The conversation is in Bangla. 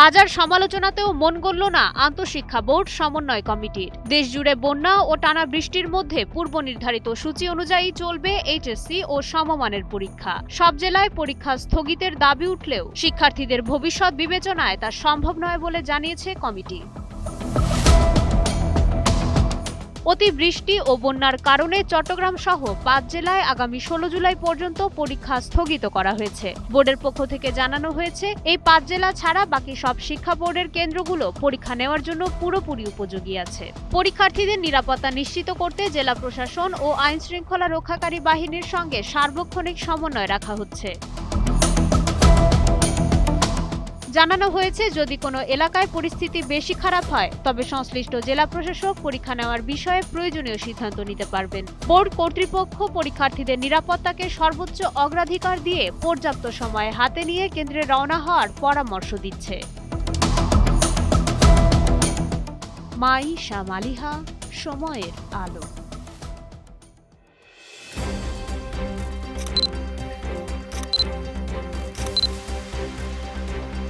হাজার সমালোচনাতেও মন গলল না আন্তঃশিক্ষা বোর্ড সমন্বয় কমিটির। দেশজুড়ে বন্যা ও টানা বৃষ্টির মধ্যে পূর্ব নির্ধারিত সূচি অনুযায়ী চলবে এইচএসসি ও সমমানের পরীক্ষা। সব জেলায় পরীক্ষা স্থগিতের দাবি উঠলেও শিক্ষার্থীদের ভবিষ্যৎ বিবেচনায় তা সম্ভব নয় বলে জানিয়েছে কমিটি। অতিবৃষ্টি ও বন্যার কারণে চট্টগ্রাম সহ ৫ জেলায় আগামী ১৬ জুলাই পর্যন্ত পরীক্ষা স্থগিত করা হয়েছে। বোর্ডের পক্ষ থেকে জানানো হয়েছে, এই ৫ জেলা ছাড়া বাকি সব শিক্ষা বোর্ডের কেন্দ্রগুলো পরীক্ষা নেওয়ার জন্য পুরোপুরি উপযোগী আছে। পরীক্ষার্থীদের নিরাপত্তা নিশ্চিত করতে জেলা প্রশাসন ও আইন শৃঙ্খলা রক্ষাকারী বাহিনীর সঙ্গে সার্বক্ষণিক সমন্বয় রাখা হচ্ছে। জানানো হয়েছে, যদি কোনো এলাকায় পরিস্থিতি বেশি খারাপ হয় তবে সংশ্লিষ্ট জেলা প্রশাসক পরীক্ষা নেওয়ার বিষয়ে প্রয়োজনীয় সিদ্ধান্ত নিতে পারবেন। বোর্ড কর্তৃপক্ষ পরীক্ষার্থীদের নিরাপত্তাকে সর্বোচ্চ অগ্রাধিকার দিয়ে পর্যাপ্ত সময় হাতে নিয়ে কেন্দ্রে রওনা হওয়ার পরামর্শ দিচ্ছে। মাইশা মালিহা, সময়ের আলো।